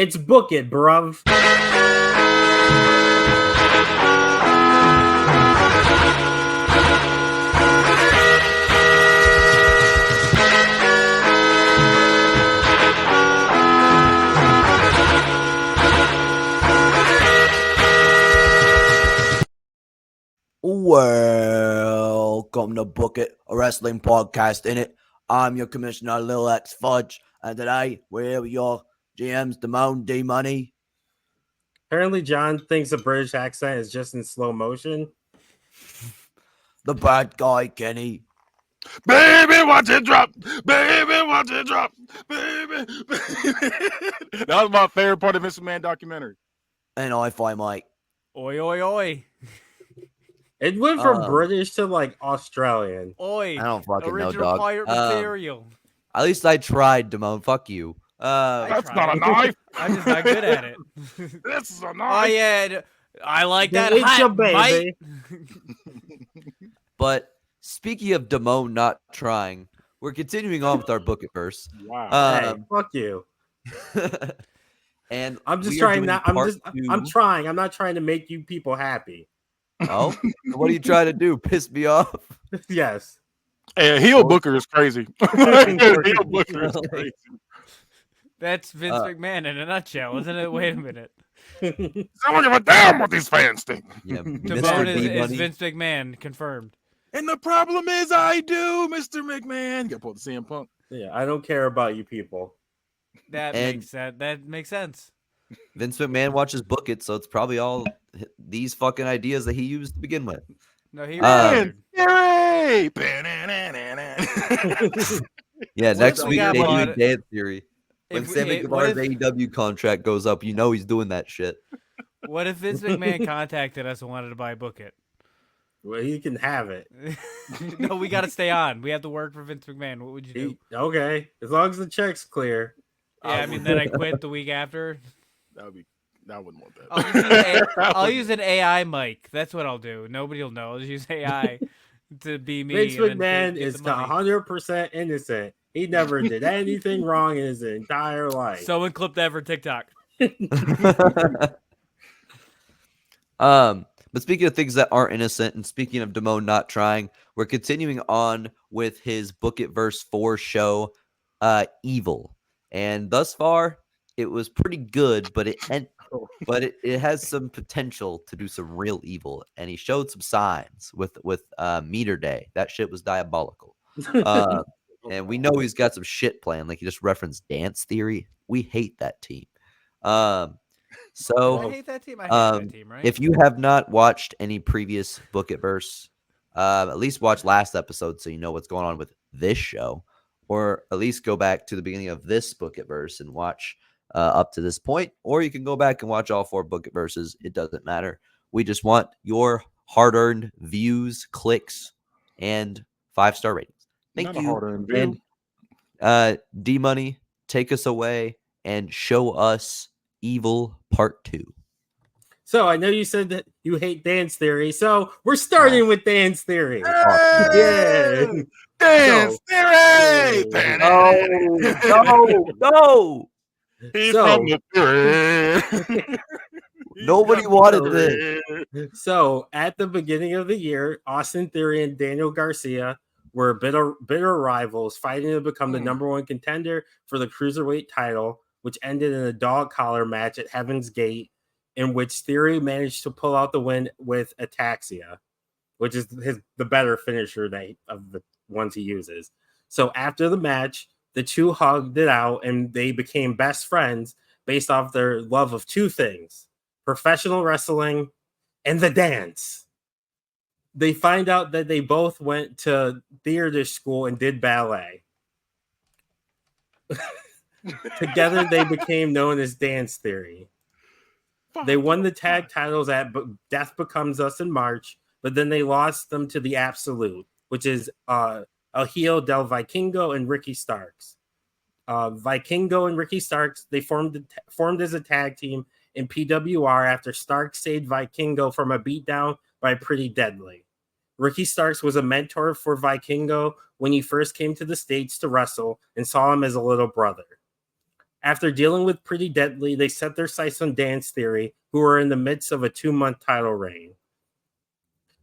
It's book it, bruv. Welcome to Book It, a wrestling podcast in it. I'm your commissioner, Lil X Fudge, and today we're here with your GMs, Damone D Money. Apparently, John thinks the British accent is just in slow motion. The bad guy, Kenny. Baby, watch it drop. Baby, watch it drop. Baby. That was my favorite part of Mr. Man documentary. And I-Fi Mike. Oi, oi, oi. It went from British to like Australian. Oi. I don't fucking know, Original dog. pirate material. At least I tried, Damone. Fuck you. That's not a knife. I'm just not good at it. This is a Oh, knife. yeah. I like that. It's Hot, your baby. But speaking of Damone not trying, we're continuing on with our Book It verse. Wow. Hey, fuck you. And I'm just we are trying doing not. part I'm two. trying. I'm not trying to make you people happy. Oh, what are you trying to do? Piss me off? Yes. Hey, heel booker is crazy. Heel booker is crazy. That's Vince McMahon in a nutshell, isn't it? Wait a minute. I don't give a damn what these fans think. Yeah, Damone is D-Money. Vince McMahon, confirmed. And the problem is I do, Mr. McMahon. You got to pull the CM Punk. Yeah, I don't care about you people. That makes sense. Vince McMahon watches Book It, so it's probably all these fucking ideas that he used to begin with. No, he Hooray! Yeah, What next if we week got they do one- a dance theory. When Sammy Guevara's AEW contract goes up, you know he's doing that shit. What if Vince McMahon contacted us and wanted to buy Book It? Well, he can have it. No, we got to stay on. We have to work for Vince McMahon. What would you do? Okay, as long as the check's clear. Yeah, I mean, then I quit the week after. I wouldn't want that. I'll use an AI mic. That's what I'll do. Nobody will know. I'll just use AI to be me. Vince and then McMahon get is the money. 100% innocent. He never did anything wrong in his entire life. Someone clipped that for TikTok. But speaking of things that aren't innocent, and speaking of Damone not trying, we're continuing on with his Book It Verse 4 show, Evil. And thus far, it was pretty good, but it has some potential to do some real evil. And he showed some signs with Meter Day. That shit was diabolical. And we know he's got some shit planned. Like he just referenced Dance Theory. We hate that team. So I hate that team. I hate that team, right? if you have not watched any previous Book It verse, at least watch last episode so you know what's going on with this show, or at least go back to the beginning of this Book It verse and watch up to this point, or you can go back and watch all 4 Book It verses. It doesn't matter. We just want your hard-earned views, clicks, and 5-star ratings. Thank you. And D Money, take us away and show us Evil Part 2. So I know you said that you hate Dance Theory, so we're starting with Dance Theory. Hey! Yeah. Dance Theory! No. He's So- from the theory. Nobody wanted this. So at the beginning of the year, Austin Theory and Daniel Garcia were bitter rivals fighting to become the number 1 contender for the Cruiserweight title, which ended in a dog collar match at Heaven's Gate, in which Theory managed to pull out the win with Ataxia, which is the better finisher of the ones he uses. So after the match, the two hugged it out and they became best friends based off their love of 2 things: professional wrestling and the dance. They find out that they both went to theater school and did ballet. Together, they became known as Dance Theory. They won the tag titles at Death Becomes Us in March, but then they lost them to the Absolute, which is El Hijo del Vikingo and Ricky Starks. Vikingo and Ricky Starks, they formed as a tag team in PWR after Starks saved Vikingo from a beatdown by Pretty Deadly. Ricky Starks was a mentor for Vikingo when he first came to the States to wrestle and saw him as a little brother. After dealing with Pretty Deadly, they set their sights on Dance Theory, who are in the midst of a 2-month title reign.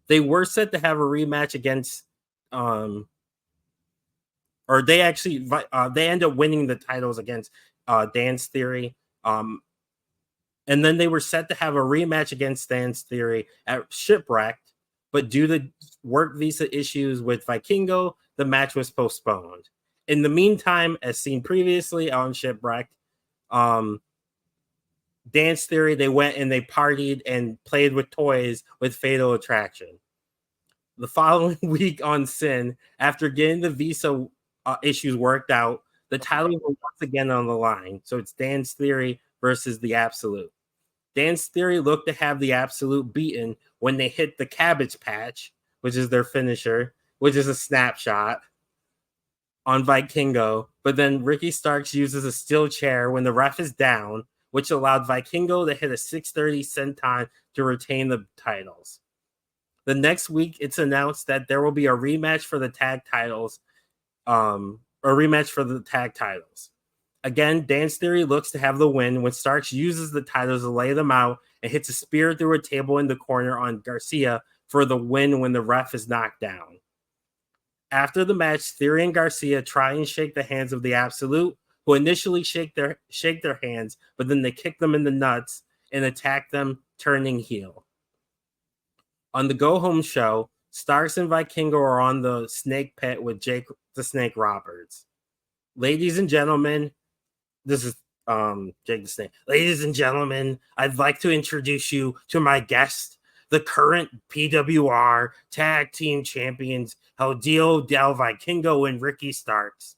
They were set to have a rematch against, or they actually they end up winning the titles against Dance Theory. And then they were set to have a rematch against Dance Theory at Shipwrecked, but due to work visa issues with Vikingo, the match was postponed. In the meantime, as seen previously on Shipwrecked, Dance Theory, they went and they partied and played with toys with Fatal Attraction. The following week on Sin, after getting the visa issues worked out, the titles were once again on the line. So it's Dance Theory versus the Absolute. Dance Theory looked to have the Absolute beaten when they hit the Cabbage Patch, which is their finisher, which is a snapshot on Vikingo. But then Ricky Starks uses a steel chair when the ref is down, which allowed Vikingo to hit a 630 senton to retain the titles. The next week, it's announced that there will be a rematch for the tag titles. Again, Dance Theory looks to have the win when Starks uses the titles to lay them out and hits a spear through a table in the corner on Garcia for the win when the ref is knocked down. After the match, Theory and Garcia try and shake the hands of the Absolute, who initially shake their hands, but then they kick them in the nuts and attack them, turning heel. On the Go Home show, Starks and Vikingo are on the Snake Pit with Jake the Snake Roberts. Ladies and gentlemen, this is Jake the Snake. Ladies and gentlemen, I'd like to introduce you to my guest, the current PWR Tag Team Champions, Hideo Del Vikingo and Ricky Starks.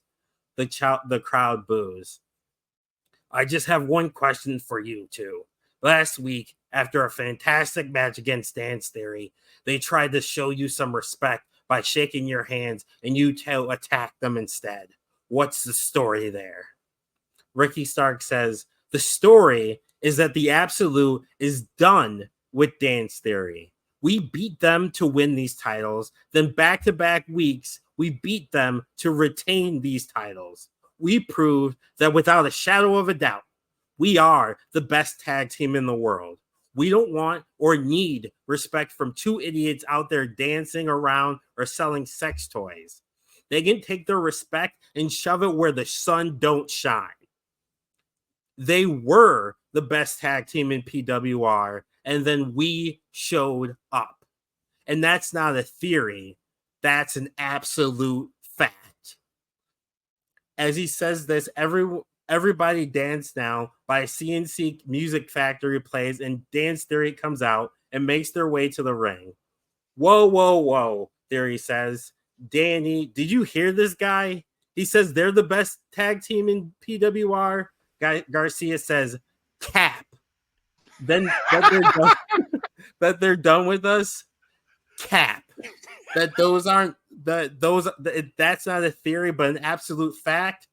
The crowd boos. I just have one question for you two. Last week, after a fantastic match against Dance Theory, they tried to show you some respect by shaking your hands, and you two attacked them instead. What's the story there? Ricky Stark says, the story is that the Absolute is done with Dance Theory. We beat them to win these titles. Then back-to-back weeks, we beat them to retain these titles. We proved that without a shadow of a doubt, we are the best tag team in the world. We don't want or need respect from two idiots out there dancing around or selling sex toys. They can take their respect and shove it where the sun don't shine. They were the best tag team in PWR, and then we showed up. And that's not a theory. That's an absolute fact. As he says this, Everybody Dance Now by CNC Music Factory plays, and Dance Theory comes out and makes their way to the ring. Whoa, whoa, whoa, Theory says. Danny, did you hear this guy? He says they're the best tag team in PWR. Garcia says, cap. Then that they're done with us, cap. That that's not a theory, but an absolute fact.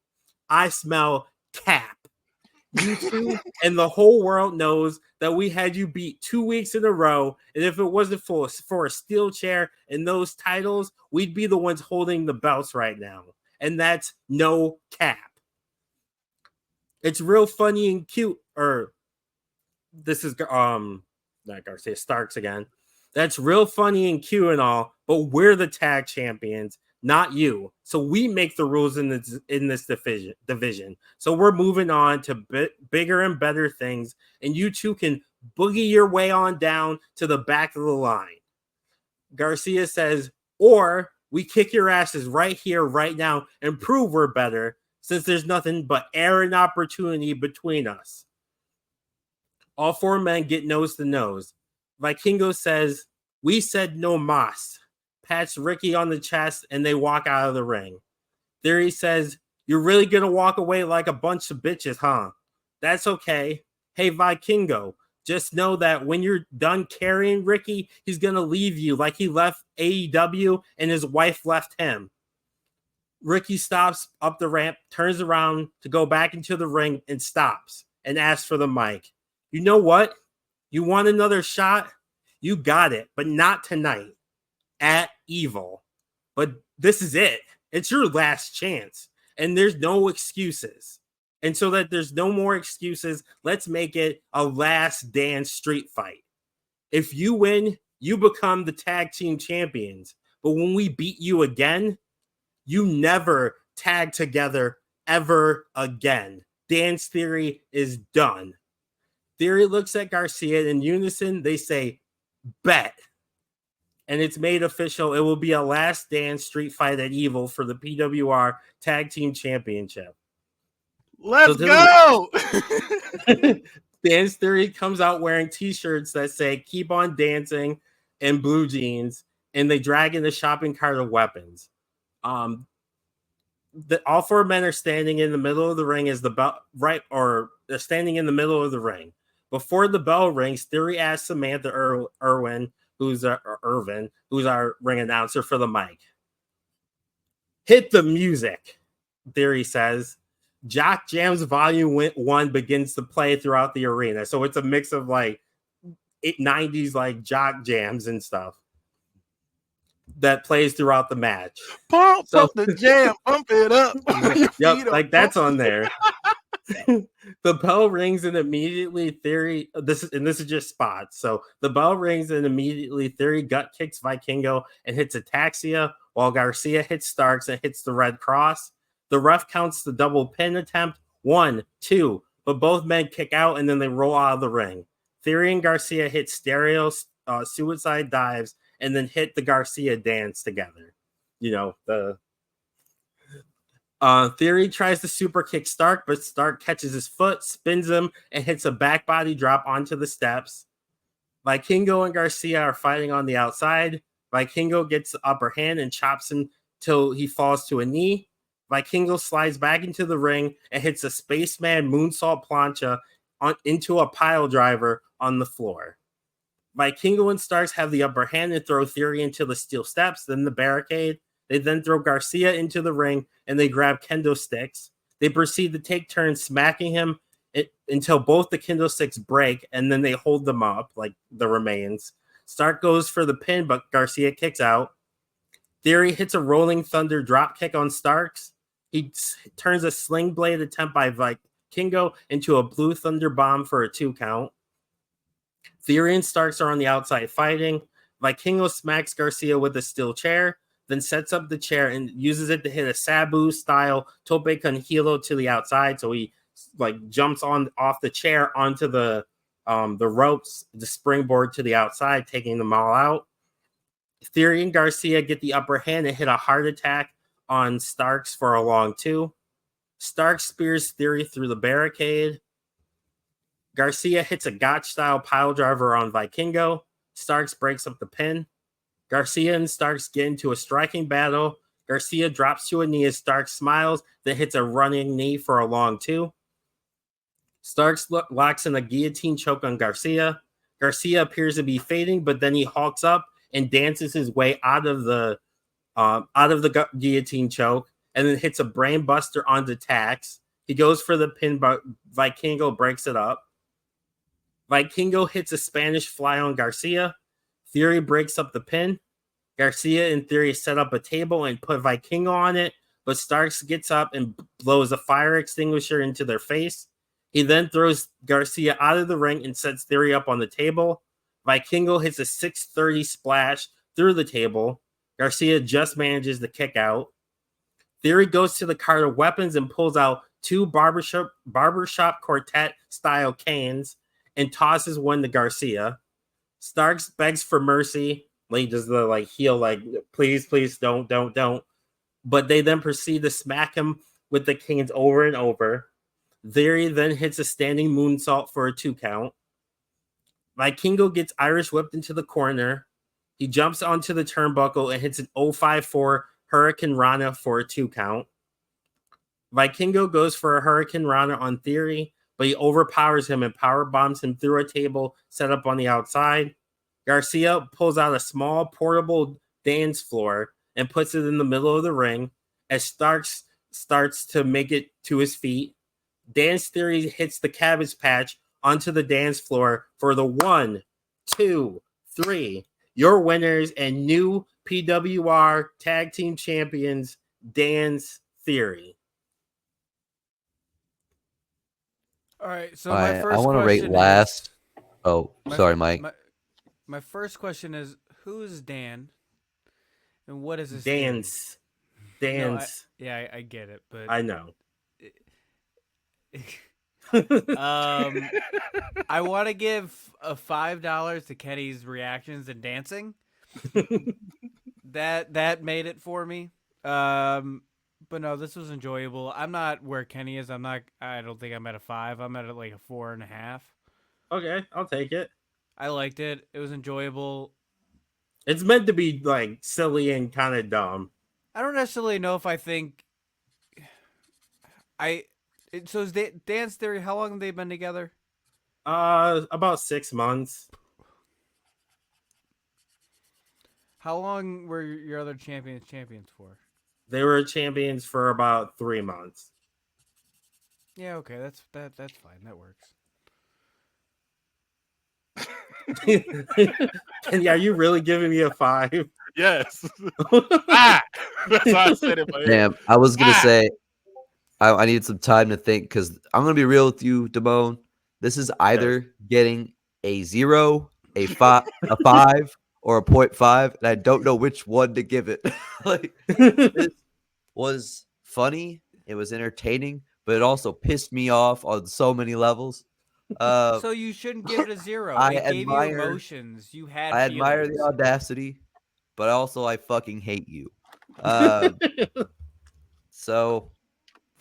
I smell cap. You two and the whole world knows that we had you beat 2 weeks in a row, and if it wasn't for a steel chair and those titles, we'd be the ones holding the belts right now. And that's no cap. It's real funny and cute. Or this is not Garcia, Starks again. That's real funny and cute and all, but we're the tag champions, not you. So we make the rules in this division. So we're moving on to bigger and better things, and you two can boogie your way on down to the back of the line. Garcia says, or we kick your asses right here, right now, and prove we're better, since there's nothing but air and opportunity between us. All four men get nose to nose. Vikingo says, we said no mas. Pats Ricky on the chest, and they walk out of the ring. Theory says, you're really going to walk away like a bunch of bitches, huh? That's okay. Hey, Vikingo, just know that when you're done carrying Ricky, he's going to leave you like he left AEW and his wife left him. Ricky stops up the ramp, turns around to go back into the ring, and stops and asks for the mic. You know what? You want another shot? You got it, but not tonight. At Evil. But this is it. It's your last chance, and there's no excuses. And so that there's no more excuses, let's make it a last dance street fight. If you win, you become the tag team champions. But when we beat you again, you never tag together ever again. Dance Theory is done. Theory looks at Garcia in unison. They say, bet. And it's made official. It will be a last dance street fight at Evil for the PWR Tag Team Championship. Let's go. Dance Theory comes out wearing t-shirts that say keep on dancing and blue jeans, and they drag in the shopping cart of weapons. All four men are standing in the middle of the ring as the bell, right, or they're standing in the middle of the ring. Before the bell rings, Theory asks Samantha Irwin, who's our ring announcer, for the mic. Hit the music, Theory says. Jock Jams Volume 1 begins to play throughout the arena. So it's a mix of like 90s like jock jams and stuff that plays throughout the match. Pump up the jam, pump it up. Yep, like that's on there. The bell rings and immediately Theory, this is just spots. So the bell rings and immediately Theory gut kicks Vikingo and hits Ataxia, while Garcia hits Starks and hits the Red Cross. The ref counts the double pin attempt, 1, 2, but both men kick out and then they roll out of the ring. Theory and Garcia hit stereo suicide dives and then hit the Garcia dance together. You know, the Theory tries to super kick Stark, but Stark catches his foot, spins him, and hits a back body drop onto the steps. Vikingo and Garcia are fighting on the outside. Vikingo gets the upper hand and chops him till he falls to a knee. Vikingo slides back into the ring and hits a spaceman moonsault plancha into a pile driver on the floor. Vikingo and Starks have the upper hand and throw Theory into the steel steps, then the barricade. They then throw Garcia into the ring and they grab kendo sticks. They proceed to take turns smacking him until both the kendo sticks break, and then they hold them up like the remains. Stark goes for the pin, but Garcia kicks out. Theory hits a rolling thunder drop kick on Starks. He turns a sling blade attempt by Vikingo into a blue thunder bomb for a 2 count. Theory and Starks are on the outside fighting. Vikingo smacks Garcia with a steel chair, then sets up the chair and uses it to hit a Sabu style tope con hilo to the outside. So he jumps off the chair onto the ropes, the springboard to the outside, taking them all out. Theory and Garcia get the upper hand and hit a heart attack on Starks for a long 2. Starks spears Theory through the barricade. Garcia hits a gotch-style pile driver on Vikingo. Starks breaks up the pin. Garcia and Starks get into a striking battle. Garcia drops to a knee as Starks smiles, then hits a running knee for a long 2. Starks locks in a guillotine choke on Garcia. Garcia appears to be fading, but then he hulks up and dances his way out of the guillotine choke, and then hits a brain buster onto Tax. He goes for the pin, but Vikingo breaks it up. Vikingo hits a Spanish fly on Garcia. Theory breaks up the pin. Garcia and Theory set up a table and put Vikingo on it, but Starks gets up and blows a fire extinguisher into their face. He then throws Garcia out of the ring and sets Theory up on the table. Vikingo hits a 630 splash through the table. Garcia just manages to kick out. Theory goes to the cart of weapons and pulls out 2 barbershop quartet style canes and tosses one to Garcia. Starks begs for mercy. He does the heel, please, don't. But they then proceed to smack him with the canes over and over. Theory then hits a standing moonsault for a 2 count. Vikingo gets Irish whipped into the corner. He jumps onto the turnbuckle and hits an 054 Hurricane Rana for a 2 count. Vikingo goes for a Hurricane Rana on Theory, but he overpowers him and power bombs him through a table set up on the outside. Garcia pulls out a small portable dance floor and puts it in the middle of the ring as Starks starts to make it to his feet. Dance Theory hits the Cabbage Patch onto the dance floor for the 1, 2, 3. Your winners and new PWR Tag Team Champions, Dance Theory. All right. So my first I want to rate question last. is, Oh, sorry, Mike. my first question is, who is Dan, and what is his Dance. theory? No, Dance. I get it, but I know. I want to give a $5 to Kenny's reactions and dancing. That made it for me. But no, this was enjoyable. I'm not where Kenny is. I don't think I'm at a 5. I'm at like a 4.5. Okay, I'll take it. I liked it. It was enjoyable. It's meant to be like silly and kind of dumb. I don't necessarily know if I think so is Dance Theory, how long have they been together? About 6 months. How long were your other champions for? They were champions for about 3 months. Yeah, okay, that's fine. That works. And are you really giving me a 5? Yes. That's why I said it. Damn, I was gonna say I needed some time to think because I'm gonna be real with you, Damone. This is either getting a 0, a 5, or a 0.5, and I don't know which one to give it. Like, it was funny, it was entertaining, but it also pissed me off on so many levels. So you shouldn't give it a 0. I It gave you admire- emotions. You had I admire feelings. the audacity, but also I fucking hate you. So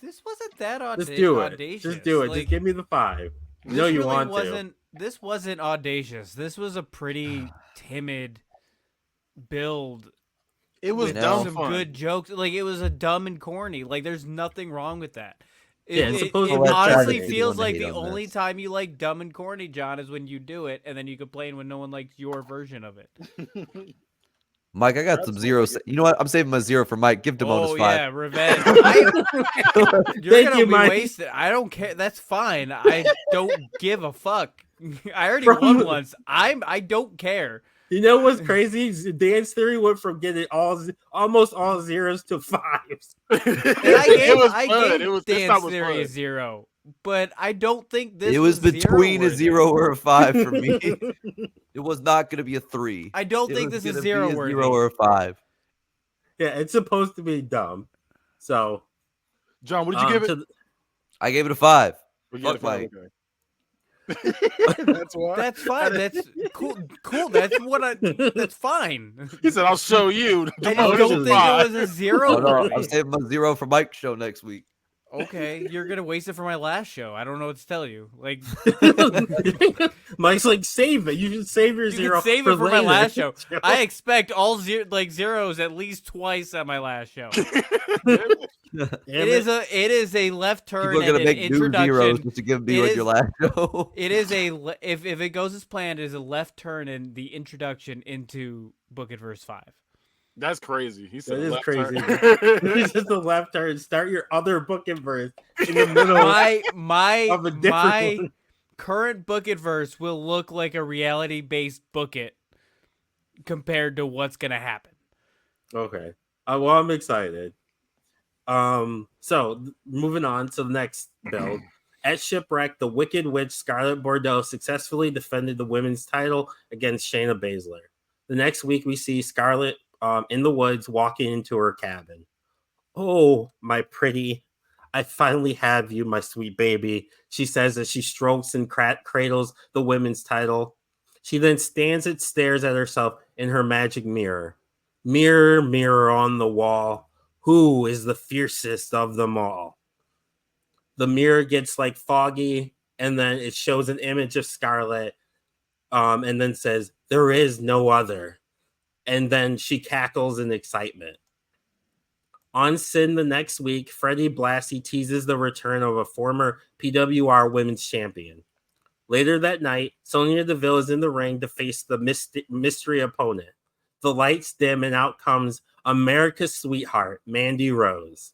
This wasn't that Just do it. audacious. Just do it. Like, Just give me the 5. You this know you really want wasn't. This wasn't audacious. This was a pretty timid build. It was with dumb some fun. good jokes. Like, it was a dumb and corny. Like, there's nothing wrong with that. Yeah, it's It supposed to be honestly funny. feels Anyone to like hate the on only this. time you like dumb and corny, John, is when you do it, and then you complain when no one likes your version of it. Mike, I got some zeros. You know what? I'm saving my 0 for Mike. Give Damone his 5. Yeah, revenge. You're Thank gonna you, be Mike. wasted. I don't care. That's fine. I don't give a fuck. I already From- won once. I don't care. You know what's crazy? Dance Theory went from getting almost all 0s to 5s. And I gave Dance Theory a 0, but I don't think this It was between a 0 or a 5 for me. It was not going to be a 3. I don't think was this is gonna be 0 a worthy. 0 or a 5. Yeah, it's supposed to be dumb. So, John, what did you give it? I gave it a 5. We Fuck get a 5, Mike. okay. That's why. That's fine. That's cool. Cool. That's fine. He said, "I'll show you." I Damone, don't it's a think 5. it was a 0 Oh, no, I'm worthy. saving my 0 for Mike's show next week. Okay, you're gonna waste it for my last show. I don't know what to tell you. Like, Mike's like, save it. You should save your you 0 can save it for my later. last show. I expect all zeros at least twice on my last show. It is a left turn People are and going to an make new zeros introduction. just to give me It like is- your last show. It is if it goes as planned, it is a left turn in the introduction into Book It Verse 5. That's crazy. He said That is left crazy. turn. It's just a left turn. Start your other book and verse in the middle My of a different one. current Book It Verse will look like a reality based Book It compared to what's gonna happen. Okay. Well, I'm excited. So moving on to the next build. At Shipwreck, the Wicked Witch Scarlet Bordeaux successfully defended the women's title against Shayna Baszler. The next week, we see Scarlet in the woods walking into her cabin. "Oh, my pretty, I finally have you, my sweet baby," she says as she strokes and cradles the women's title. She then stands and stares at herself in her magic mirror. "Mirror, mirror on the wall, who is the fiercest of them all?" The mirror gets like foggy, and then it shows an image of Scarlet, and then says, "There is no other." And then she cackles in excitement. On Sin the next week, Freddie Blassie teases the return of a former PWR women's champion. Later that night, Sonya Deville is in the ring to face the mystery opponent. The lights dim and out comes America's sweetheart, Mandy Rose.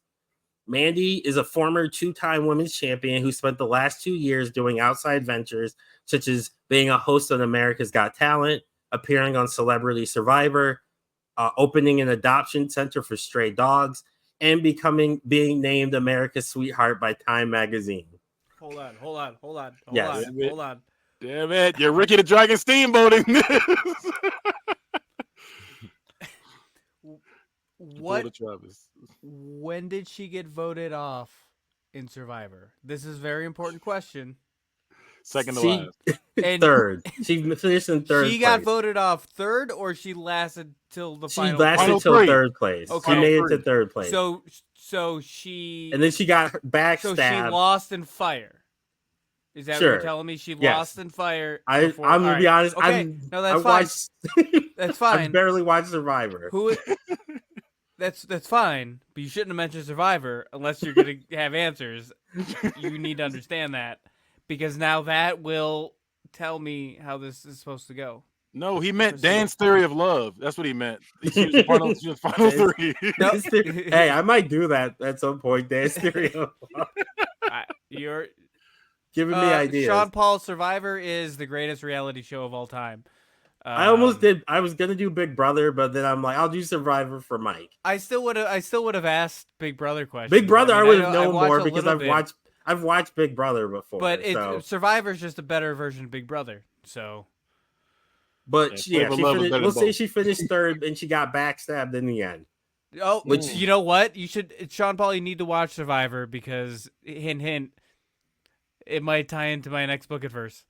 Mandy is a former 2-time women's champion who spent the last 2 years doing outside ventures, such as being a host on America's Got Talent, appearing on Celebrity Survivor, opening an adoption center for stray dogs, and being named America's Sweetheart by Time Magazine. Hold on. Yes. Hold on. Damn it. You're Ricky the Dragon steamboating this. What? Travis. When did she get voted off in Survivor? This is a very important question. Second to She last. And third. She finished in third. she got place. voted off third, or she lasted till the She final. lasted Final till three. third place. Okay. She made it Final to third place. So she. And then she got backstabbed. So she lost in fire. Is that what Sure. you're telling me? She Yes. lost in fire. I'm before... gonna All be right. honest. Okay. No, that's fine. That's I fine. barely watched Survivor. Who? That's fine. But you shouldn't have mentioned Survivor unless you're gonna have answers. You need to understand that, because now that will tell me how this is supposed to go. No, he meant Dan's theory of love. That's what he meant. She was final three. No. Hey, I might do that at some point. Dan's theory of love. You're Giving me ideas. Sean Paul's Survivor is the greatest reality show of all time. I almost did. I was gonna do Big Brother, but then I'm like, I'll do Survivor for Mike. I still would have asked Big Brother questions. Big Brother, I would have know- known watched more a because little I've watched Big Brother before. But so. Survivor's just a better version of Big Brother. So, But Yeah, she Flavor Love is finished, better we'll than say both. she finished third and she got backstabbed in the end. which you know what? You should, Sean Paul. You need to watch Survivor because hint, it might tie into my next book at verse.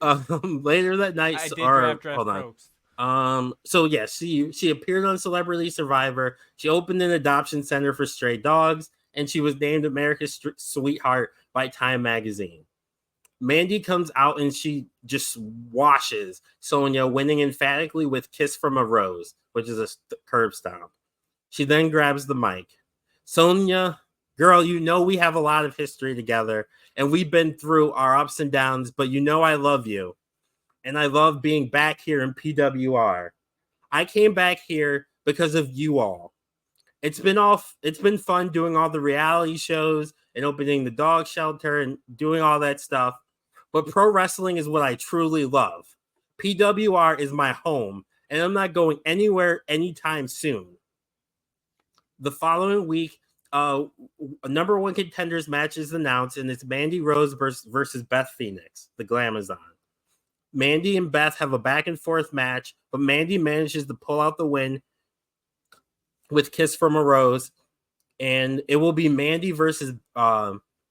Later that night, I did or draft hold on. ropes. So yes, she appeared on Celebrity Survivor. She opened an adoption center for stray dogs, and she was named America's Sweetheart by Time Magazine. Mandy comes out and she just washes Sonia, winning emphatically with "Kiss from a Rose," which is a curb stomp. She then grabs the mic. Sonia, girl, you know we have a lot of history together, and we've been through our ups and downs, but you know I love you. And I love being back here in PWR. I came back here because of you all. It's been fun doing all the reality shows and opening the dog shelter and doing all that stuff. But pro wrestling is what I truly love. PWR is my home, and I'm not going anywhere anytime soon. The following week, a number one contenders match is announced, and it's Mandy Rose versus Beth Phoenix, the Glamazon. Mandy and Beth have a back and forth match, but Mandy manages to pull out the win with "Kiss from a Rose," and it will be Mandy versus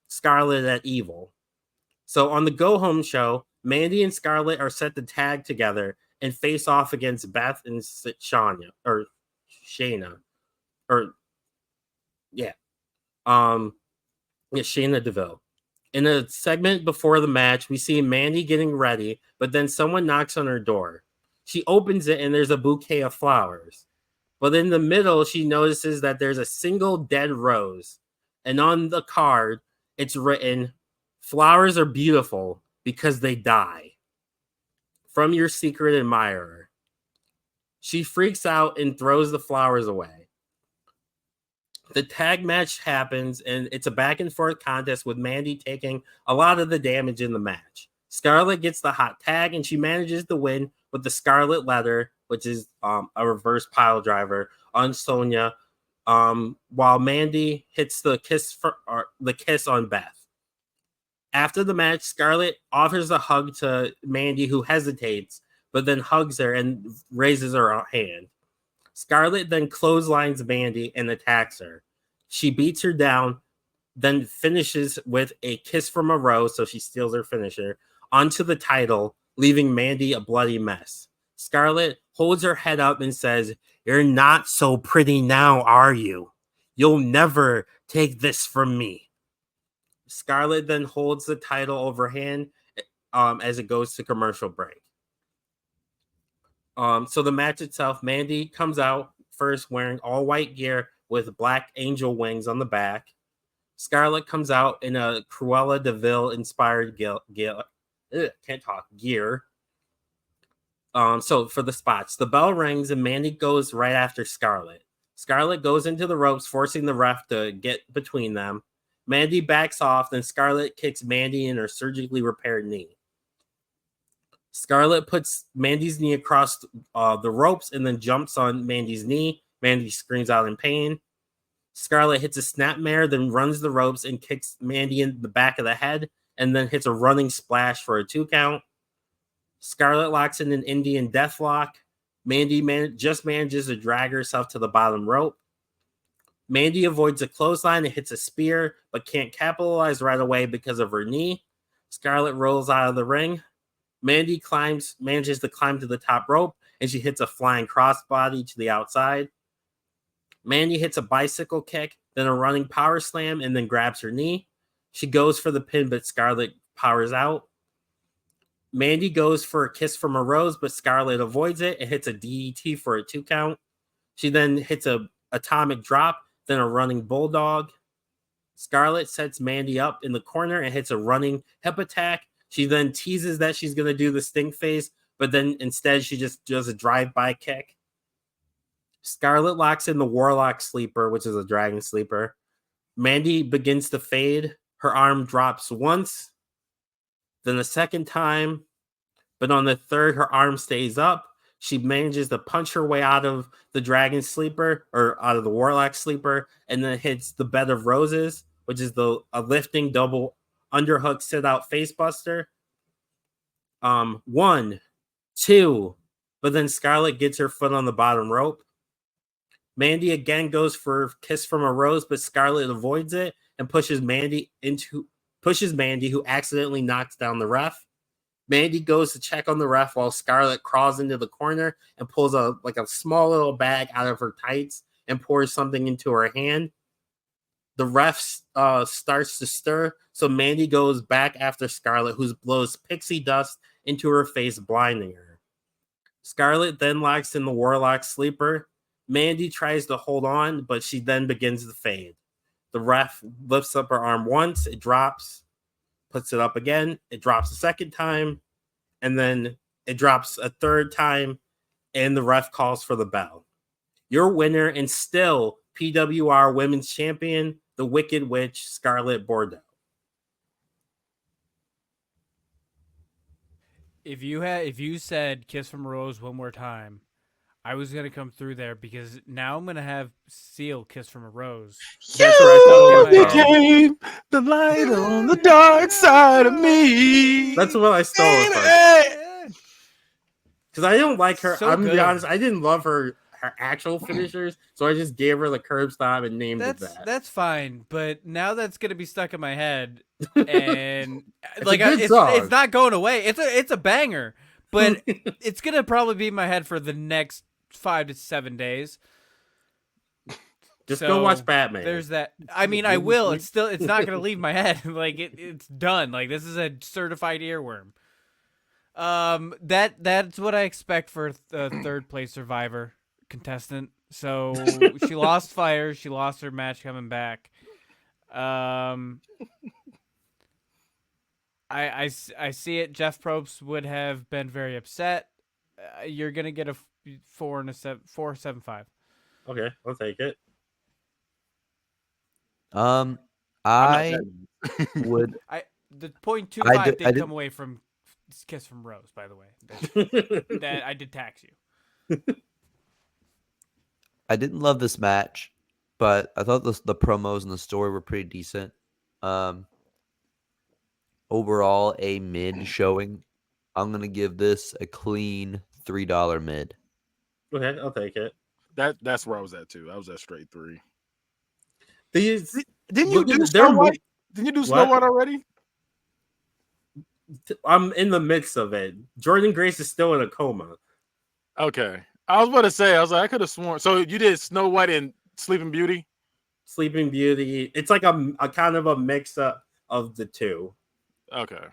Scarlett at Evil. So on the Go Home show, Mandy and Scarlett are set to tag together and face off against Beth and Shayna. Shayna DeVille. In a segment before the match, we see Mandy getting ready, but then someone knocks on her door. She opens it and there's a bouquet of flowers. But in the middle, she notices that there's a single dead rose. And on the card, it's written, "Flowers are beautiful because they die. From your secret admirer." She freaks out and throws the flowers away. The tag match happens, and it's a back and forth contest with Mandy taking a lot of the damage in the match. Scarlett gets the hot tag, and she manages to win with the Scarlet Letter, which is a reverse pile driver on Sonia, while Mandy hits the kiss on Beth. After the match, Scarlett offers a hug to Mandy, who hesitates, but then hugs her and raises her hand. Scarlett then clotheslines Mandy and attacks her. She beats her down, then finishes with a "Kiss from a Rose," so she steals her finisher, onto the title, leaving Mandy a bloody mess. Scarlett holds her head up and says, "You're not so pretty now, are you? You'll never take this from me." Scarlett then holds the title over her hand as it goes to commercial break. So the match itself, Mandy comes out first wearing all white gear with black angel wings on the back. Scarlett comes out in a Cruella de Vil inspired gear. So for the spots, the bell rings and Mandy goes right after Scarlett. Scarlett goes into the ropes, forcing the ref to get between them. Mandy backs off, then Scarlett kicks Mandy in her surgically repaired knee. Scarlett puts Mandy's knee across the ropes and then jumps on Mandy's knee. Mandy screams out in pain. Scarlett hits a snapmare, then runs the ropes and kicks Mandy in the back of the head, and then hits a running splash for a 2 count. Scarlett locks in an Indian deathlock. Mandy just manages to drag herself to the bottom rope. Mandy avoids a clothesline and hits a spear, but can't capitalize right away because of her knee. Scarlett rolls out of the ring. Mandy manages to climb to the top rope, and she hits a flying crossbody to the outside. Mandy hits a bicycle kick, then a running power slam, and then grabs her knee. She goes for the pin, but Scarlett powers out. Mandy goes for a kiss from a rose, but Scarlett avoids it and hits a DDT for a 2 count. She then hits a atomic drop, then a running bulldog. Scarlett sets Mandy up in the corner and hits a running hip attack. She then teases that she's going to do the stink face, but then instead she just does a drive-by kick. Scarlett locks in the Warlock Sleeper, which is a Dragon Sleeper. Mandy begins to fade. Her arm drops once, then a second time, but on the third, her arm stays up. She manages to punch her way out of the Dragon Sleeper, or out of the Warlock Sleeper, and then hits the Bed of Roses, which is a lifting double underhook sit-out facebuster. 1, 2, but then Scarlett gets her foot on the bottom rope. Mandy again goes for a kiss from a rose, but Scarlett avoids it and pushes Mandy, who accidentally knocks down the ref. Mandy goes to check on the ref while Scarlett crawls into the corner and pulls a small little bag out of her tights and pours something into her hand. The ref starts to stir, so Mandy goes back after Scarlett, who blows pixie dust into her face, blinding her. Scarlett then locks in the Warlock Sleeper. Mandy tries to hold on, but she then begins to fade. The ref lifts up her arm once, it drops, puts it up again, it drops a second time, and then it drops a third time, and the ref calls for the bell. Your winner and still PWR Women's Champion, the Wicked Witch, Scarlett Bordeaux. If you said "Kiss from a Rose" one more time, I was gonna come through there because now I'm gonna have Seal "Kiss from a Rose." That's where I thought it was from. Became the light on the dark side of me. That's what I stole it from. Because I don't like her. So I'm gonna be good. honest, I didn't love her actual finishers, so I just gave her the curb stomp and named it that. That's fine, but now that's gonna be stuck in my head, and It's like a good it's song. not going away. It's a banger, but it's gonna probably be in my head for the next 5 to 7 days. Just So, go watch Batman. There's that. I mean, I will. It's not gonna leave my head. Like it's done. Like this is a certified earworm. That's what I expect for the third place Survivor contestant. So she lost Fire. She lost her match coming back. I see it. Jeff Probst would have been very upset. You're gonna get a 4.75. Okay, I'll take it. I would. The 0.25 did did- come away from Kiss from Rose, by the way. That I did tax you. I didn't love this match, but I thought the promos and the story were pretty decent. Overall, a mid showing. I'm gonna give this a clean $3 mid. Okay, I'll take it. That's where I was at too. I was at straight 3. These Didn't you look do at Snow their White? Didn't you do Snow What? White already? I'm in the midst of it. Jordan Grace is still in a coma. Okay. I was about to say, I could have sworn. So you did Snow White and Sleeping Beauty? Sleeping Beauty. It's like a kind of a mix up of the two. Okay.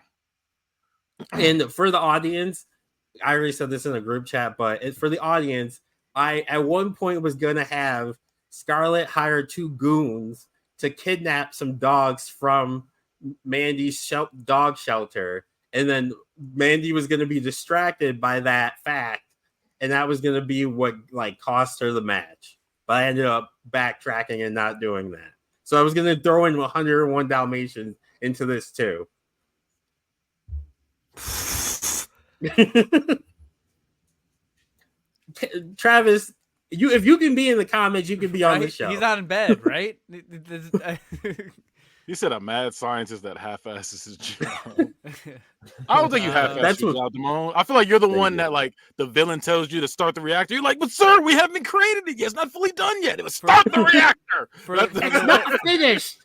And for the audience, I already said this in a group chat, but for the audience, I at one point was gonna have Scarlett hire 2 goons to kidnap some dogs from Mandy's dog shelter, and then Mandy was gonna be distracted by that fact, and that was gonna be what cost her the match. But I ended up backtracking and not doing that. So I was gonna throw in 101 Dalmatians into this too. Travis, if you can be in the comments, you can be on the Right? show. He's not in bed, right? He said a mad scientist that half-asses his job. I don't think you half-ass That's your what- job, Damone. I feel like you're the Thank one you. that, like, the villain tells you to start the reactor. You're like, but sir, we haven't created it yet. It's not fully done yet. It was start the reactor. It's not finished.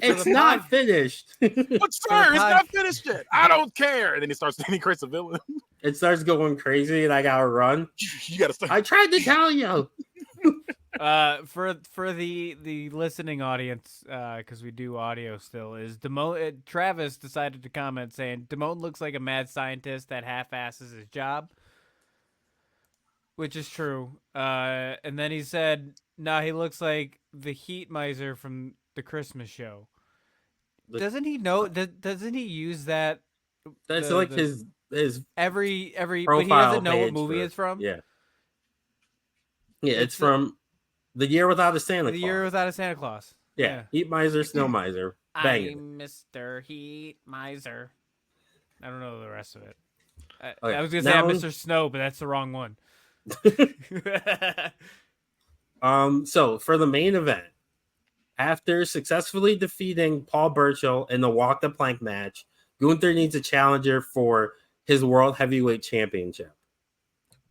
It's not finished. But sir, it's pod- not finished yet. I don't care. And then he creates a villain. It starts going crazy, and I gotta run. You gotta start. I tried to tell you. For the listening audience, because we do audio still, is Travis decided to comment saying Damone looks like a mad scientist that half-asses his job, which is true. And then he said, "Nah, he looks like the heat miser from the Christmas show." Doesn't he know? Doesn't he use that? That's the- like the- his every, but he profile doesn't know what page movie for- it's from. Yeah. Yeah, it's It's from The Year Without a Santa Claus. The Year Without a Santa Claus. Yeah. Heat miser, snow miser. Bang. I'm Mr. Heat Miser. I don't know the rest of it. Okay, I was gonna say I'm now- Mr. Snow, but that's the wrong one. So for the main event, after successfully defeating Paul Burchill in the walk the plank match, Gunther needs a challenger for his World Heavyweight Championship.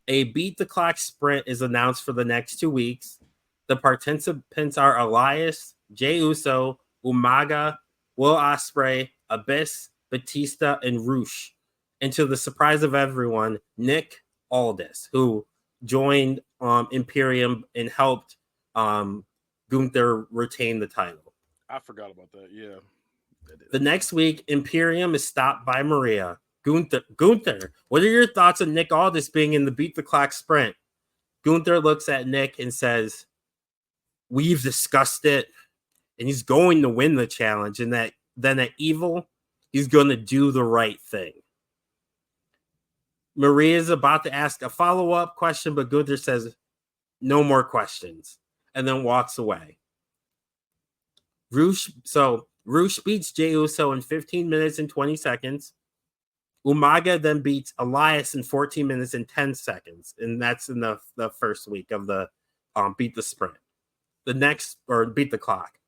A beat the clock sprint is announced for the next 2 weeks. The participants are Elias, Jey Uso, Umaga, Will Ospreay, Abyss, Batista, and Roosh. And to the surprise of everyone, Nick Aldis, who joined Imperium and helped Gunther retain the title. I forgot about that. Yeah. The next week, Imperium is stopped by Maria. Gunther, what are your thoughts on Nick Aldis being in the beat the clock sprint? Gunther looks at Nick and says, "We've discussed it, and he's going to win the challenge. And then at Evil, he's going to do the right thing." Maria is about to ask a follow-up question, but Gunther says, "No more questions," and then walks away. Roosh beats Jey Uso in 15 minutes and 20 seconds. Umaga then beats Elias in 14 minutes and 10 seconds. And that's in the first week of the beat the sprint. Beat the clock.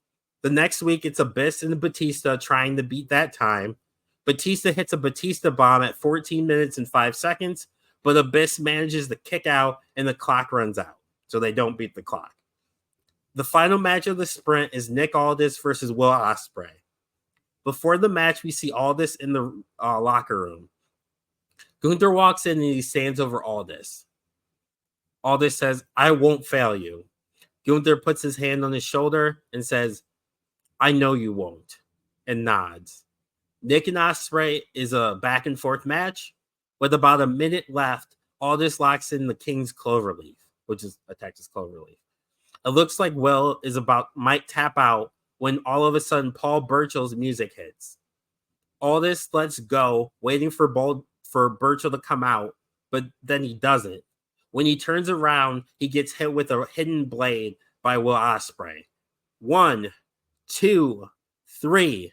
The next week, it's Abyss and Batista trying to beat that time. Batista hits a Batista bomb at 14 minutes and 5 seconds, but Abyss manages to kick out and the clock runs out. So they don't beat the clock. The final match of the sprint is Nick Aldis versus Will Ospreay. Before the match, we see Aldis in the locker room. Gunther walks in and he stands over Aldis. Aldis says, "I won't fail you." Gunther puts his hand on his shoulder and says, "I know you won't," and nods. Nick and Ospreay is a back and forth match. With about a minute left, Aldis locks in the King's Cloverleaf, which is a Texas Cloverleaf. It looks like Will might tap out when all of a sudden Paul Burchill's music hits. Aldis lets go, waiting for Burchill to come out, but then he doesn't. When he turns around, he gets hit with a hidden blade by Will Ospreay. 1, 2, 3.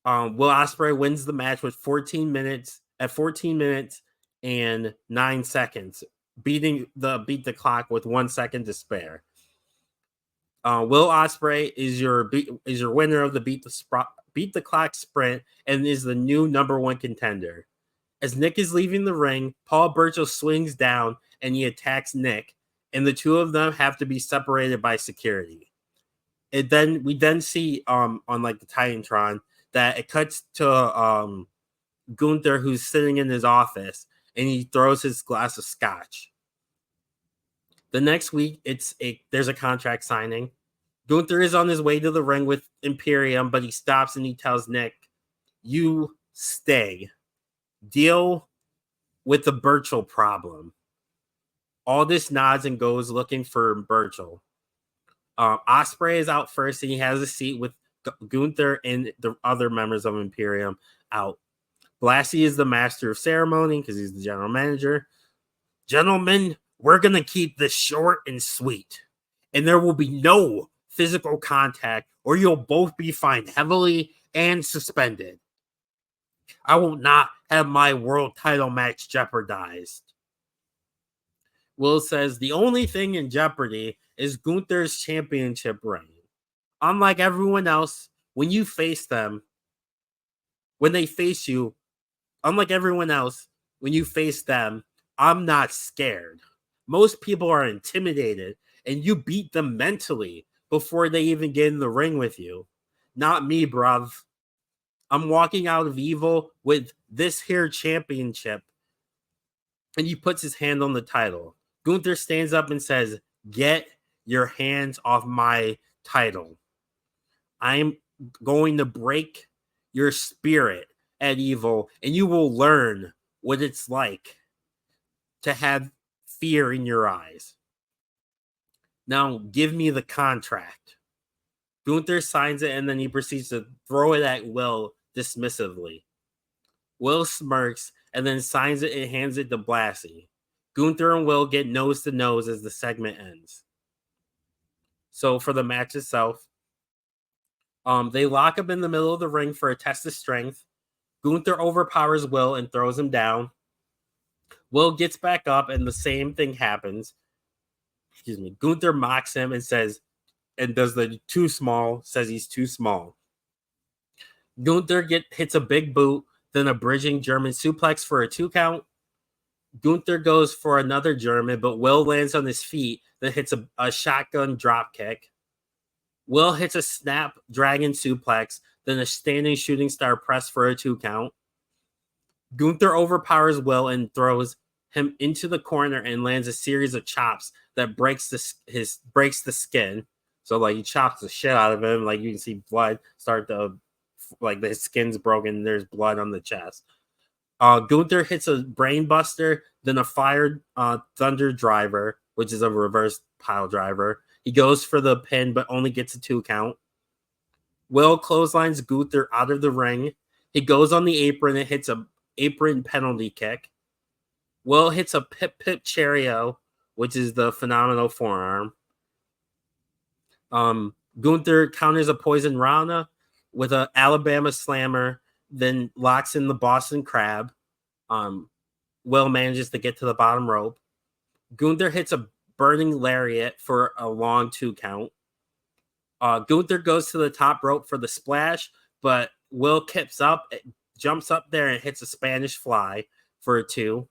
Will Ospreay wins the match with 14 minutes and 9 seconds, beat the clock with 1 second to spare. Will Ospreay is your winner of the beat the clock sprint and is the new number 1 contender. As Nick is leaving the ring, Paul Burchill swings down and he attacks Nick, and the two of them have to be separated by security. We then see on like the Titantron that it cuts to Gunther, who's sitting in his office, and he throws his glass of scotch. The next week, there's a contract signing. Gunther is on his way to the ring with Imperium, but he stops and he tells Nick, "You stay. Deal with the Burchill problem." Aldis nods and goes looking for Burchill. Ospreay is out first, and he has a seat with Gunther and the other members of Imperium out. Blassie is the master of ceremony because he's the general manager. "Gentlemen, we're going to keep this short and sweet, and there will be no physical contact or you'll both be fined heavily and suspended. I will not have my world title match jeopardized." Will says the only thing in jeopardy is Gunther's championship reign. Unlike everyone else, when you face them, when they face you, unlike everyone else, when you face them, I'm not scared. Most people are intimidated, and you beat them mentally before they even get in the ring with you. Not me, bruv. I'm walking out of Evil with this here championship. And he puts his hand on the title. Gunther stands up and says, "Get your hands off my title. I'm going to break your spirit at Evil, and you will learn what it's like to have fear in your eyes. Now, give me the contract." Gunther signs it, and then he proceeds to throw it at Will dismissively. Will smirks and then signs it and hands it to Blassie. Gunther and Will get nose to nose as the segment ends. So for the match itself, they lock up in the middle of the ring for a test of strength. Gunther overpowers Will and throws him down. Will gets back up and the same thing happens. Gunther mocks him and says, and does the too small, says he's too small. Gunther hits a big boot, then a bridging German suplex for a 2 count. Gunther goes for another German, but Will lands on his feet, then hits a shotgun drop kick. Will hits a snap dragon suplex, then a standing shooting star press for a 2 count. Gunther overpowers Will and throws him into the corner and lands a series of chops that breaks the skin. So like he chops the shit out of him, like you can see blood start to, like his skin's broken and there's blood on the chest. Gunther hits a brain buster, then a fired thunder driver, which is a reverse pile driver. He goes for the pin, but only gets a 2 count. Will clotheslines Gunther out of the ring. He goes on the apron and hits a apron penalty kick. Will hits a pip Cheerio, which is the phenomenal forearm. Gunther counters a poison Rana with an Alabama slammer, then locks in the Boston Crab. Will manages to get to the bottom rope. Gunther hits a burning lariat for a long 2 count. Gunther goes to the top rope for the splash, but Will kips up, jumps up there and hits a Spanish fly for a 2.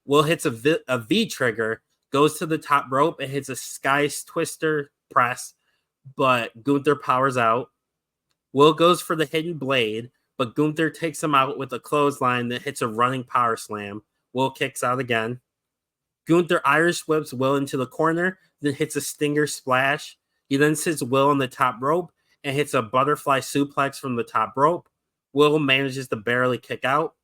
Will hits a V trigger, goes to the top rope and hits a sky twister press, but Gunther powers out. Will goes for the hidden blade, but Gunther takes him out with a clothesline that hits a running power slam. Will kicks out again. Gunther Irish whips Will into the corner, then hits a stinger splash. He then sits Will on the top rope and hits a butterfly suplex from the top rope. Will manages to barely kick out.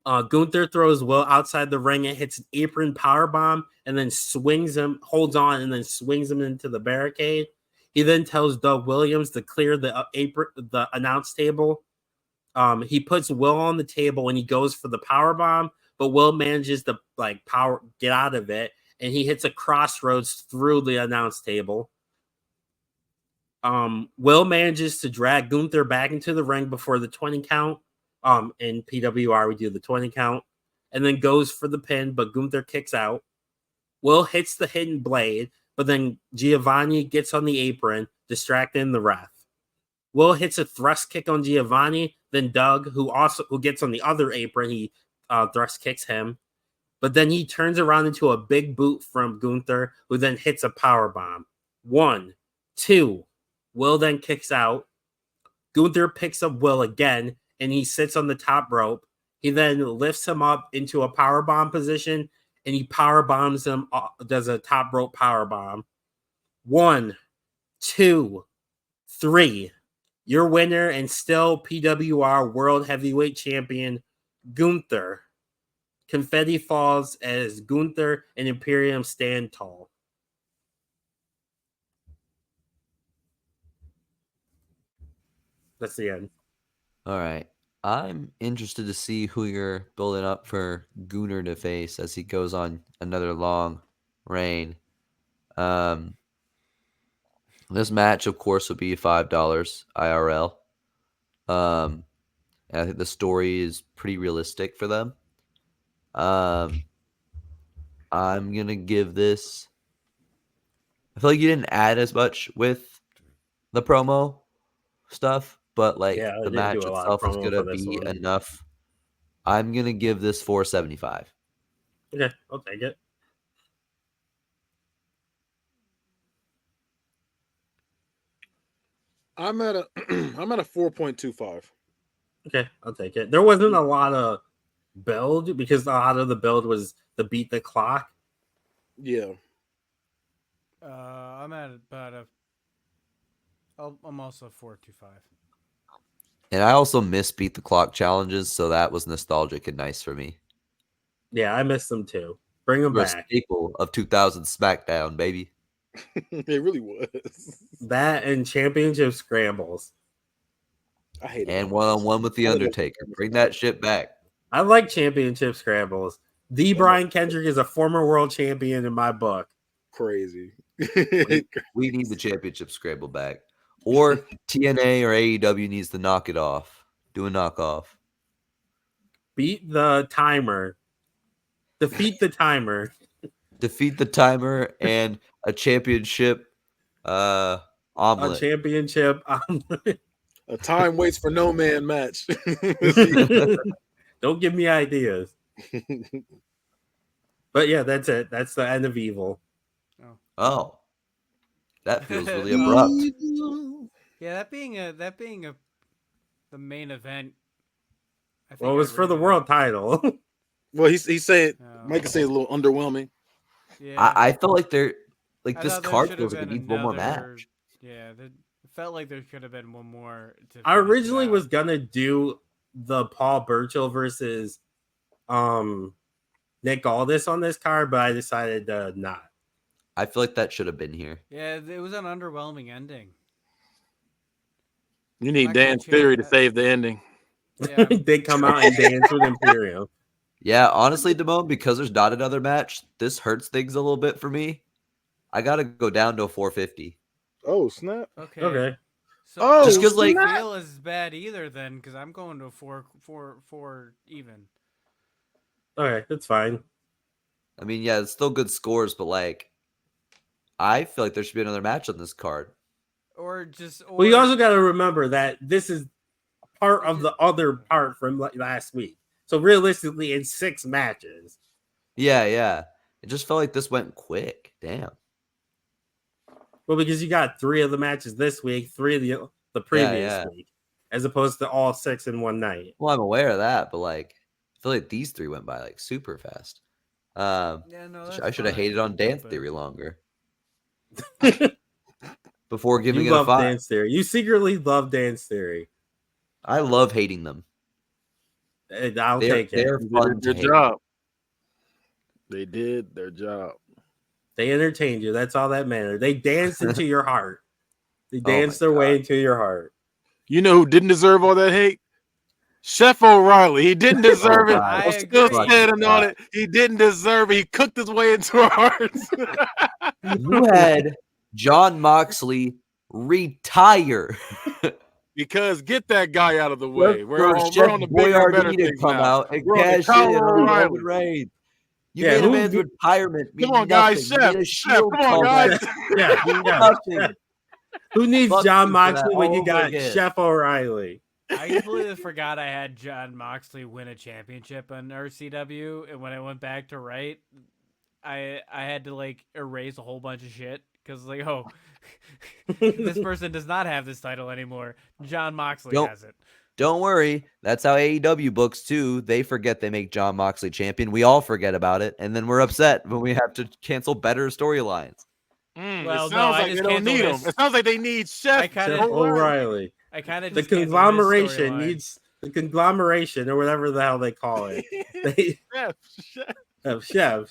Gunther throws Will outside the ring and hits an apron powerbomb and then swings him, holds on, and then swings him into the barricade. He then tells Doug Williams to clear the announce table. He puts Will on the table and he goes for the powerbomb, but Will manages to get out of it, and he hits a crossroads through the announce table. Will manages to drag Gunther back into the ring before the 20 count. In PWR, we do the 20 count, and then goes for the pin, but Gunther kicks out. Will hits the hidden blade, but then Giovanni gets on the apron, distracting the ref. Will hits a thrust kick on Giovanni, then Doug, who gets on the other apron, he thrust kicks him. But then he turns around into a big boot from Gunther, who then hits a power bomb. 1, 2. Will then kicks out. Gunther picks up Will again, and he sits on the top rope. He then lifts him up into a power bomb position, and he power bombs him. Does a top rope power bomb. 1, 2, 3. Your winner and still PWR World Heavyweight Champion, Gunther. Confetti falls as Gunther and Imperium stand tall. That's the end. All right. I'm interested to see who you're building up for Gunnar to face as he goes on another long reign. This match, of course, would be $5 IRL. And I think the story is pretty realistic for them. I'm gonna give this. I feel like you didn't add as much with the promo stuff, but like Yeah, I the didn't match do a lot of itself is promo gonna for this be one. enough. I'm gonna give this 475. Okay, I'll take it. I'm at a I'm at a 4.25. Okay, I'll take it. There wasn't a lot of build because a lot of the build was to beat the clock. Yeah. I'm at about a. I'm also 4.25. And I also miss beat the clock challenges, so that was nostalgic and nice for me. Yeah, I missed them too. Bring them We're a back. staple of 2000 SmackDown, baby. It really was. That and championship scrambles. I hate it. And one-on-one with the Undertaker. Bring that shit back. I like championship scrambles. The Brian Kendrick is a former world champion in my book. Crazy. We need the championship scramble back. Or TNA or AEW needs to knock it off. Do a knockoff. Beat the timer. Defeat the timer. Defeat the timer and a championship A omelet. championship. A time waits for no man match. Don't give me ideas. But yeah, that's it. That's the end of Evil. Oh. That feels really abrupt. Yeah, that being the main event. I think Well, it was I for the rated world title. Well, he's saying Oh. Mike is saying it's a little underwhelming. Yeah, I felt like I this thought there card should feels have like it been needs one more another- match. Yeah, it felt like there could have been one more. I finish it originally out. was gonna do the Paul Burchill versus Nick Aldis on this card, but I decided not. I feel like that should have been here. Yeah, it was an underwhelming ending. You need Not gonna Dan's change theory to that. save the ending. Yeah, They come out and dance with Imperium. Yeah, honestly, Damone, because there's not another match, this hurts things a little bit for me. I gotta go down to a 450. Oh snap! okay. Okay. So Oh, Just 'cause, it like- doesn't feel as bad either then, because I'm going to a four even. Okay, that's fine. I mean, yeah, it's still good scores, but like, I feel like there should be another match on this card. Or just. Or, Well, you also got to remember that this is part of just- the other part from last week. So realistically, it's 6 matches. Yeah, yeah. It just felt like this went quick. Damn. Well, because you got 3 of the matches this week, 3 of the previous yeah. week, as opposed to all 6 in one night. Well, I'm aware of that, but like, I feel like these 3 went by like super fast. Yeah, no, I that's should have fine, hated on Dance but- Theory longer before giving You it a love 5. Dance Theory. You secretly love Dance Theory. I love hating them. I'll take They're it. fun They to did hate. their job. They did their job. They entertained you. That's all that matters. They danced into your heart. They Oh my danced their way God. into your heart. You know who didn't deserve all that hate? Chef O'Reilly. He didn't deserve it. God. I I'm still agree. standing on it. He didn't deserve it. He cooked his way into our hearts. You had John Moxley retire. Because get that guy out of the way. We're on Chef the bigger and better Boyardee to things come now. out and We're on the cash Kyle in on O'Reilly. Roman Reigns. You Yeah, made a who man's be- retirement mean Come on, nothing. guys. You Chef, made a Chef, Shield come on, callback. guys. Yeah, Nothing. Who needs Fuck John you for that Moxley when all you over got again. Chef O'Reilly? I completely forgot I had John Moxley win a championship on RCW, and when I went back to write, I had to like erase a whole bunch of shit because like, oh, this person does not have this title anymore. John Moxley Don't- has it. Don't worry. That's how AEW books too. They forget they make John Moxley champion. We all forget about it. And then we're upset when we have to cancel better storylines. Well, It no, sounds I like just they don't need canceled him. this. It sounds like they need Chef I kinda- Chef O'Reilly. O'Reilly. I kind of The conglomeration needs the conglomeration or whatever the hell they call it. They Chef.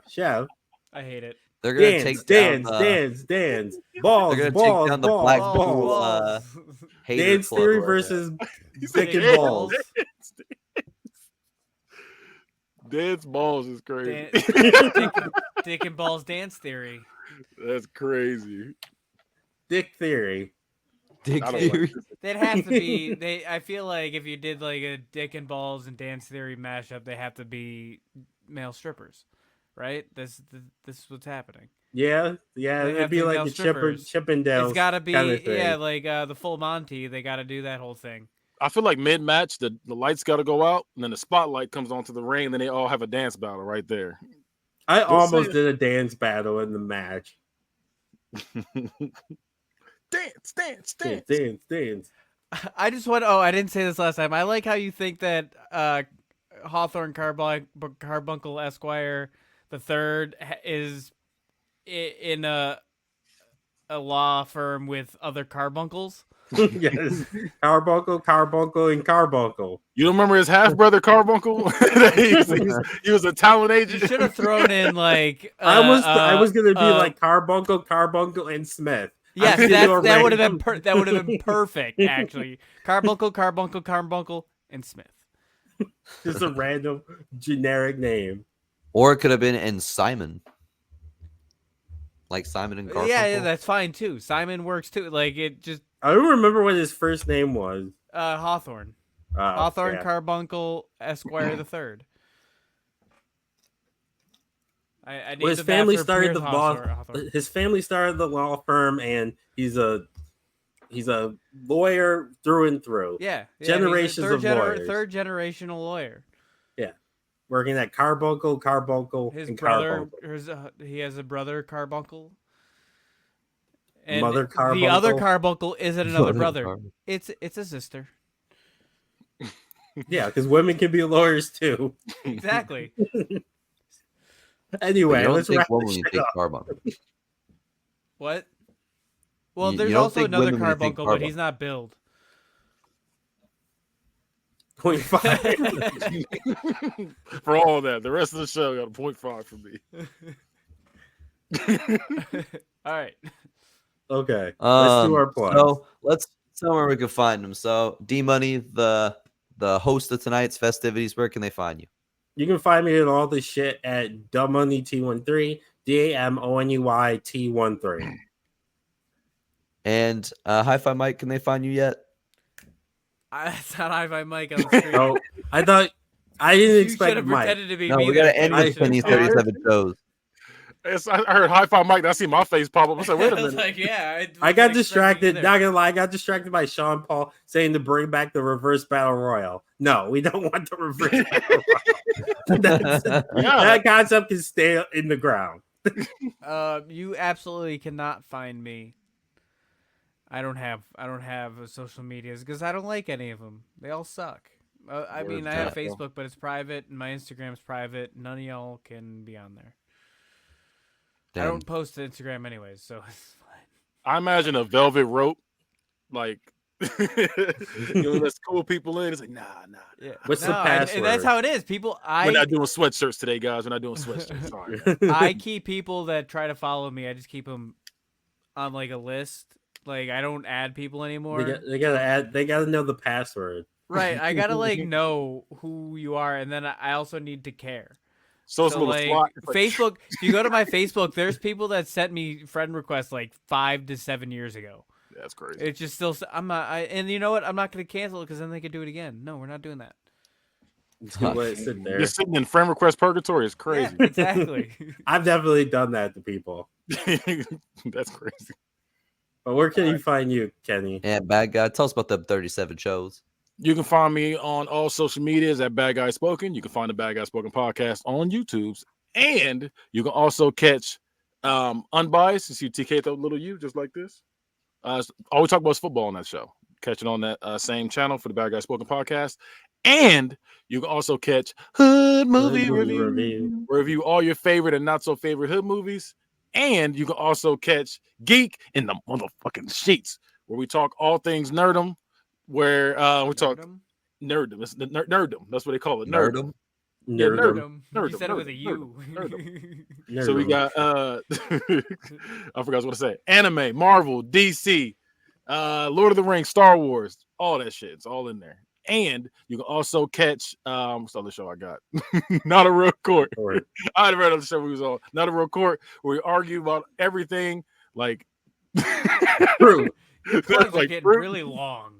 chef. I hate it. They're gonna Dance, take dance, down dance, dance. Balls, They're gonna take balls, down the balls, Blackpool, balls. hater Dance club Theory or- versus He's Dick and like, Balls. Dance balls is crazy. Dick and Balls Dance Theory. That's crazy. Dick Theory. Dick I don't like Theory. They'd have to be. I feel like if you did like a Dick and Balls and Dance Theory mashup, they have to be male strippers. right? This is what's happening. Yeah, They it'd have be like female a strippers. Chippendales. It's got to be kind of thing. like the full Monty. They got to do that whole thing. I feel like mid-match, the lights got to go out, and then the spotlight comes onto the ring, and then they all have a dance battle right there. I Just almost saying. did a dance battle in the match. Dance. Dance. I just want. Oh, I didn't say this last time. I like how you think that Hawthorne Carbuncle Esquire the third is in a law firm with other carbuncles. Yes, Carbuncle, and Carbuncle. You don't remember his half brother Carbuncle? he was a talent You agent. should have thrown in like I was gonna be like Carbuncle, and Smith. Yes, that would have been that would have been perfect actually. Carbuncle, and Smith. Just a random generic name. Or it could have been in Simon. Like Simon and Garfunkel. Yeah, that's fine too. Simon works too. Like it just I don't remember what his first name was. Hawthorne. Oh, Hawthorne yeah. Carbuncle Esquire the third. I Well, his family started the law. His family started the law firm, and he's a lawyer through and through. Yeah, generations of lawyers. Third generational lawyer. Yeah, working at Carbuncle, His and brother, Carbuncle. he has a brother Carbuncle. And Mother Carbuncle. The other Carbuncle isn't another brother. Carbuncle. It's a sister. Yeah, because women can be lawyers too. Exactly. Anyway, let's wrap women this when you shit think up. Carbuncle. What? Well, You there's don't also think another women when you think Carbuncle, but he's not billed. 0.5. For all that, the rest of the show got a 0.5 for me. All right. Okay, let's do our plugs. So let's tell where we can find them. So D Money, the host of tonight's festivities, where can they find you? You can find me in all this shit at DaMoneyT13, DAMONEYT13. And Hi-Fi Mike, can they find you yet? It's not Hi-Fi Mike on the screen. No, I thought I didn't You expect should have Mike. pretended to be No, me. we got to that end time. with these 37 shows. I heard Hi-Fi Mike. I see my face pop up. I said, wait a I was minute. like, yeah. I got wasn't distracted. expecting Not either. gonna lie, I got distracted by Sean Paul saying to bring back the reverse battle royal. No, we don't want the reverse battle royal. That concept can stay in the ground. You absolutely cannot find me. I don't have social medias because I don't like any of them. They all suck. I Word mean, I have to God. Facebook, but it's private, and my Instagram's private. None of y'all can be on there. I Damn. don't post to Instagram anyways, so it's fine. I imagine a velvet rope, like, let's cool people in. It's like, nah. Yeah. What's the and that's password? how it is. People, We're not doing sweatshirts today, guys. We're not doing sweatshirts. Sorry. I keep people that try to follow me. I just keep them on like a list. Like I don't add people anymore. They gotta add. They gotta know the password. Right. I gotta like know who you are, and then I also need to care. So it's a little like slot. It's like, Facebook, if you go to my Facebook, there's people that sent me friend requests like 5 to 7 years ago. that's crazy. It's just still. I'm not. And you know what? I'm not gonna cancel it because then they could do it again. No, we're not doing that. Let it sit there. Just sitting in friend request purgatory is crazy. Yeah, exactly. I've definitely done that to people. That's crazy. But where can you find you, Kenny? And Bad Guy, tell us about the 37 shows. You can find me on all social medias at Bad Guy Spoken. You can find the Bad Guy Spoken podcast on YouTube's, and you can also catch Unbiased. You see TK with a little U just like this. All we talk about is football on that show. Catch it on that same channel for the Bad Guy Spoken podcast, and you can also catch Hood Movie Review. Review all your favorite and not so favorite hood movies, and you can also catch Geek in the motherfucking sheets, where we talk all things nerdum. Where we talk nerddom. It's nerddom. That's what they call it. Nerddom. Yeah, Nerdum. You Nerdum, said it with a nerdum, U. So we got I forgot what to say. Anime, Marvel, DC, Lord of the Rings, Star Wars, all that shit. It's all in there. And you can also catch what's the other show I got? Not a Real Court. I had read on the show we was on. Not a Real Court, where we argue about everything like Fruit. Plugs are like getting fruit. really long.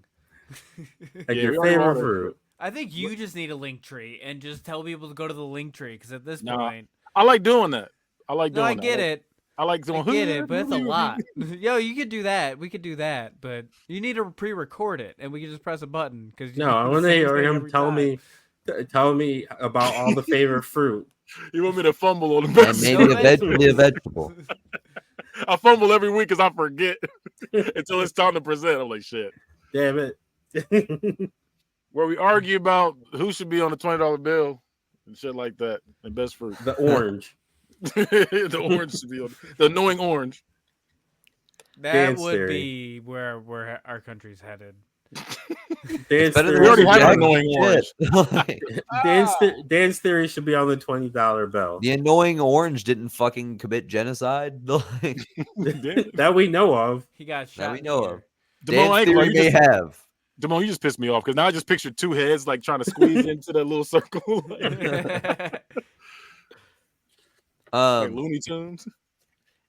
Like Yeah, your we already favorite ordered. fruit. I think you just need a link tree and just tell people to go to the link tree because at this No. point, I like doing that. I like No, doing I that. get it. I like doing. I get it, but it's a lot. Yo, you could do that. We could do that, but you need to pre-record it, and we can just press a button because you No, I do the want to same hear thing him every tell time. me about all the favorite fruit. You want me to fumble on the And best? maybe No, eventually a vegetable. I fumble every week because I forget until it's time to present. I'm like, shit. Damn it. Where we argue about who should be on the $20 bill and shit like that, and best fruit. The orange. The orange should be on the annoying orange. That Dance would theory. be where our country's headed. Dance Better than We already theory, have an Jack annoying shit. orange. dance theory should be on the $20 bill. The annoying orange didn't fucking commit genocide. Like, That we know of. He got shot. that we in know the of. Damone, I Dance ain't gonna lie, theory may have. Damone, you just pissed me off because now I just pictured two heads like trying to squeeze into that little circle. Like Looney Tunes.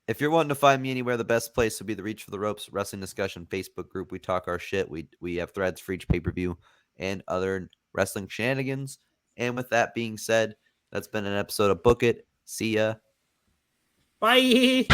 If you're wanting to find me anywhere, the best place would be the Reach for the Ropes Wrestling Discussion Facebook group. We talk our shit. We have threads for each pay-per-view and other wrestling shenanigans. And with that being said, that's been an episode of Book It. See ya. Bye.